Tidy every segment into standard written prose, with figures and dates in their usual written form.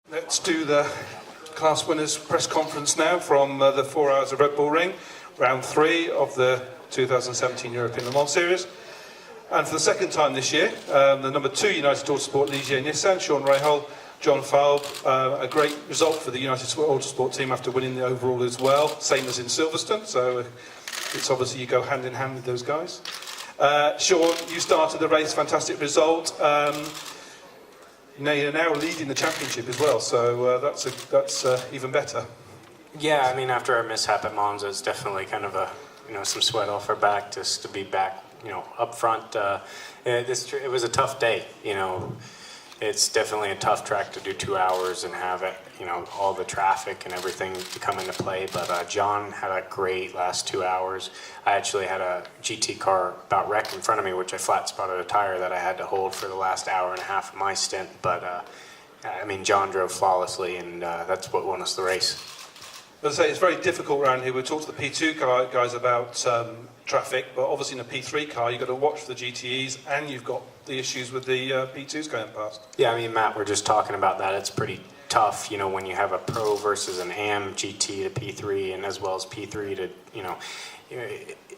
Let's do the class winners press conference now from the 4 hours of Red Bull Ring, round 3 of the 2017 European Le Mans Series. And for the second time this year, the number 2 United Autosport Ligier Nissan, Sean Rahal, John Falb, a great result for the United Autosport team after winning the overall as well, same as in Silverstone, so it's obviously you go hand in hand with those guys. Sean, you started the race, fantastic result. You're now leading the championship as well, so that's even better. Yeah, I mean, after our mishap at Monza, it's definitely kind of some sweat off our back just to be back, up front. It was a tough day, It's definitely a tough track to do 2 hours and have it, all the traffic and everything to come into play. But John had a great last 2 hours. I actually had a GT car about wrecked in front of me, which I flat spotted a tire that I had to hold for the last hour and a half of my stint. But John drove flawlessly, and that's what won us the race. As I say, it's very difficult around here. We talked to the P2 guys about traffic, but obviously in a P3 car, you've got to watch for the GTEs, and you've got the issues with the P2s going past. Yeah, Matt, we're just talking about that. It's pretty tough, when you have a Pro versus an AM GT to P3, and as well as P3 to,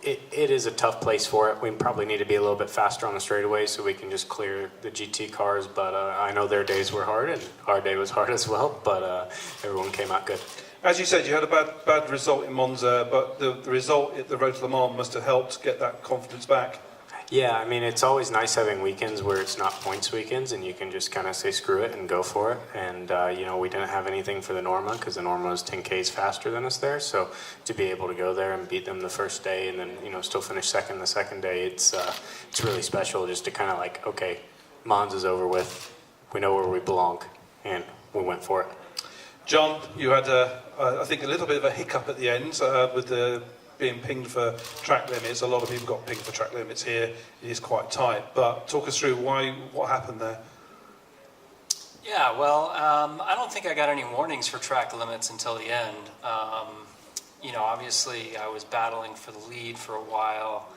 it is a tough place for it. We probably need to be a little bit faster on the straightaways so we can just clear the GT cars, but I know their days were hard, and our day was hard as well, but everyone came out good. As you said, you had a bad result in Monza, but the result at the Road to Le Mans must have helped get that confidence back. Yeah, it's always nice having weekends where it's not points weekends and you can just kind of say screw it and go for it. And, we didn't have anything for the Norma because the Norma was 10 Ks faster than us there. So to be able to go there and beat them the first day and then, still finish second the second day, it's really special just to kind of like, okay, Monza's over with. We know where we belong, and we went for it. John, you had, I think, a little bit of a hiccup at the end with the being pinged for track limits. A lot of people got pinged for track limits here. It is quite tight. But talk us through what happened there. Yeah, well, I don't think I got any warnings for track limits until the end. Obviously I was battling for the lead for a while.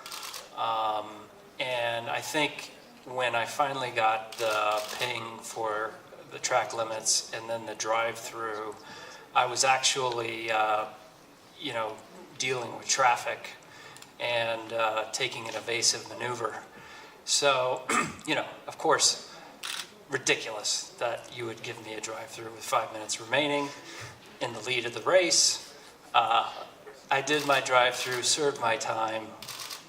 And I think when I finally got the ping for the track limits and then the drive-through, I was actually, dealing with traffic and taking an evasive maneuver. So, of course, ridiculous that you would give me a drive-through with 5 minutes remaining in the lead of the race. I did my drive-through, served my time,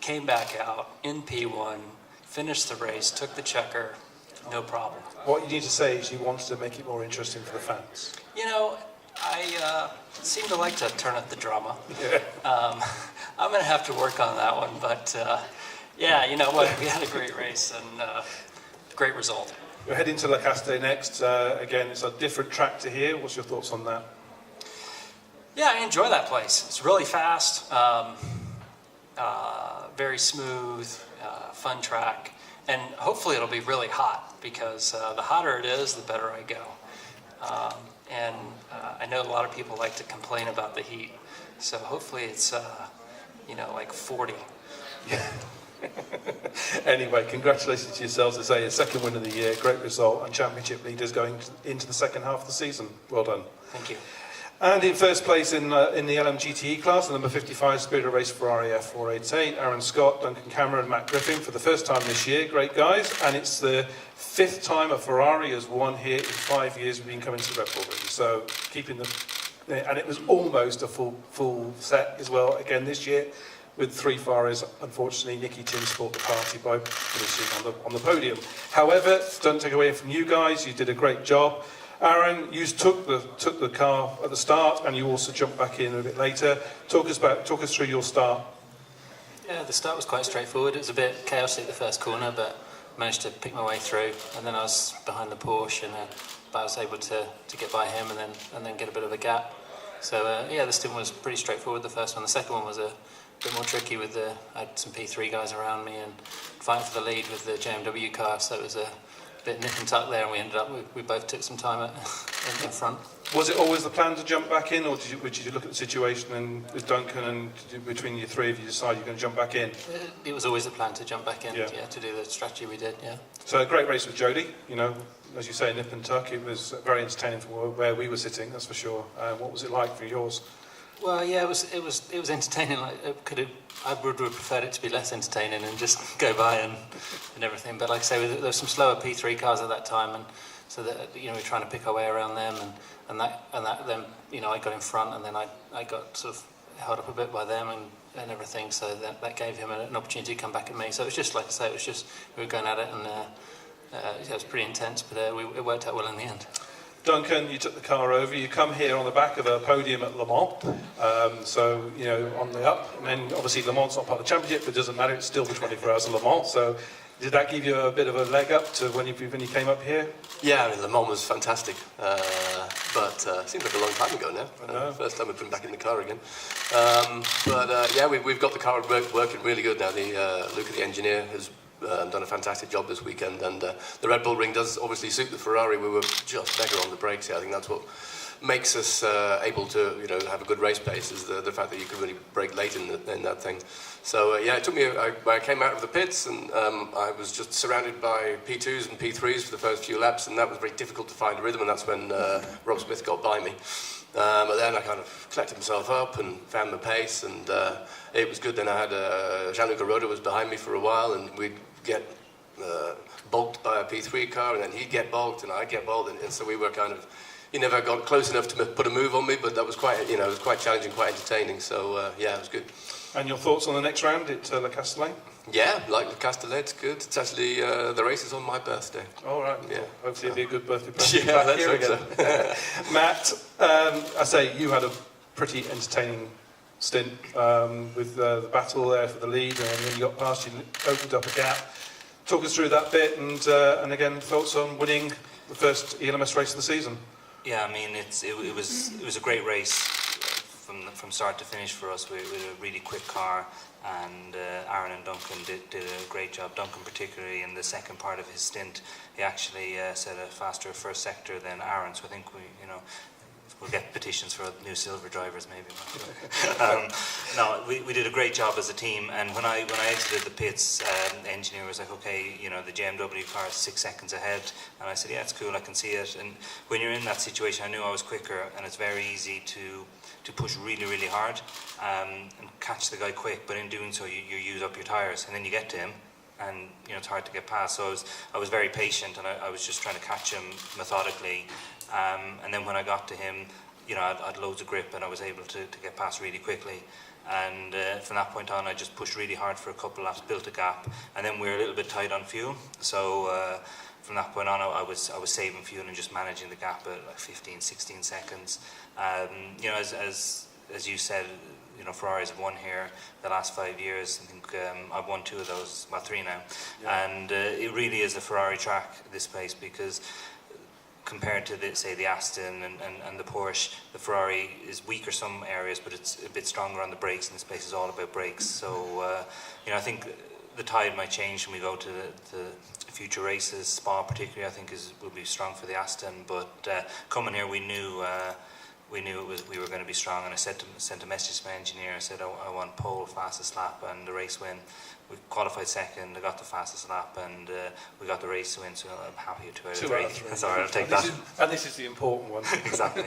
came back out in P1, finished the race, took the checker, no problem. What you need to say is you wanted to make it more interesting for the fans. I seem to like to turn up the drama. Yeah. I'm going to have to work on that one, but yeah, you know what? We had a great race and great result. We're heading to La Caste next. Again, it's a different track to here. What's your thoughts on that? Yeah, I enjoy that place. It's really fast, very smooth, fun track, and hopefully it'll be really hot because the hotter it is, the better I go. And I know a lot of people like to complain about the heat, so hopefully it's, like 40. Yeah. Anyway, congratulations to yourselves. As I say, a second win of the year, great result, and championship leaders going into the second half of the season. Well done. Thank you. And in first place in the LMGTE class, the number 55 Spirit of Race Ferrari F488, Aaron Scott, Duncan Cameron, Matt Griffin for the first time this year. Great guys. And it's the 5th time a Ferrari has won here in 5 years we've been coming to the Red Bull Ring. So keeping the... And it was almost a full set as well again this year with 3 Ferraris. Unfortunately, Nicky Tim spoiled the party by finishing on the podium. However, don't take away from you guys. You did a great job. Aaron, you took the car at the start, and you also jumped back in a bit later. Talk us through your start. Yeah, the start was quite straightforward. It was a bit chaotic the first corner, but managed to pick my way through. And then I was behind the Porsche, and but I was able to get by him, and then get a bit of a gap. So yeah, the stint was pretty straightforward. The first one, the second one was a bit more tricky with I had some P3 guys around me and fighting for the lead with the JMW car. So it was a bit nip and tuck there, and we ended up we both took some time in front. Was it always the plan to jump back in, or did you look at the situation and with Duncan and between you three of you decide you're going to jump back in? It was always the plan to jump back in, Yeah. to do the strategy we did, yeah. So a great race with Jody, you know, as you say, nip and tuck. It was very entertaining from where we were sitting, that's for sure. What was it like for yours? Well, yeah, it was entertaining. Like I would have preferred it to be less entertaining and just go by and everything. But like I say, there were some slower P3 cars at that time, and so that we were trying to pick our way around them, and that then I got in front, and then I got sort of held up a bit by them and everything. So that gave him an opportunity to come back at me. So it was just like I say, it was just we were going at it, and it was pretty intense, but it worked out well in the end. Duncan, you took the car over. You come here on the back of a podium at Le Mans, so on the up. And then obviously Le Mans not part of the championship, but it doesn't matter. It's still the 24 Hours of Le Mans. So did that give you a bit of a leg up to when you came up here? Yeah, I mean, Le Mans was fantastic, but seems like a long time ago now. First time I've been back in the car again. Yeah, we've got the car working really good now. Luca, the engineer, has done a fantastic job this weekend, and the Red Bull ring does obviously suit the Ferrari. We were just better on the brakes here. I think that's what makes us able to have a good race pace, is the fact that you can really brake late in that thing. So yeah, it took me. I came out of the pits, and I was just surrounded by P2s and P3s for the first few laps, and that was very difficult to find a rhythm, and that's when Rob Smith got by me. But then I kind of collected myself up and found my pace, and it was good. Then I had Jean-Luc Roda was behind me for a while, and we'd get bogged by a P3 car, and then he'd get bogged and I'd get bogged, and so we were kind of, he never got close enough to put a move on me, but that was quite, it was quite challenging, quite entertaining, so yeah, it was good. And your thoughts on the next round at Le Castellet? Yeah, like Le Castellet, it's good. It's actually, the race is on my birthday. All right, yeah. Hopefully it'll be a good birthday present. Yeah, let's hope so. Matt, I say you had a pretty entertaining stint with the battle there for the lead, and when you got past, you opened up a gap. Talk us through that bit, and again, thoughts on winning the first ELMS race of the season. Yeah, I mean, it was a great race from start to finish for us. We had a really quick car, and Aaron and Duncan did a great job. Duncan, particularly in the second part of his stint, he actually set a faster first sector than Aaron. So I think we'll get petitions for new silver drivers, maybe. No, we did a great job as a team, and when I exited the pits, the engineer was like, okay, the JMW car is 6 seconds ahead, and I said, yeah, it's cool, I can see it. And when you're in that situation, I knew I was quicker, and it's very easy to push really, really hard and catch the guy quick, but in doing so, you use up your tires, and then you get to him, and it's hard to get past. So I was very patient, and I was just trying to catch him methodically. And then when I got to him, I had loads of grip, and I was able to get past really quickly. And from that point on, I just pushed really hard for a couple of laps, built a gap, and then we were a little bit tight on fuel. So from that point on, I was saving fuel and just managing the gap at like 15, 16 seconds. As you said, Ferraris have won here the last 5 years. I think I've won 2 of those, well 3 now. Yeah. And it really is a Ferrari track, this place, because compared to the Aston and the Porsche, the Ferrari is weaker some areas, but it's a bit stronger on the brakes, and this place is all about brakes. So I think the tide might change when we go to the future races. Spa particularly, I think will be strong for the Aston, but coming here we knew we were going to be strong, and I sent a message to my engineer. I said I want pole, fastest lap, and the race win. We qualified second, I got the fastest lap, and we got the race win, so I'm happy to 2 out of 3. Sorry, I'll take that. And this is the important one. Exactly.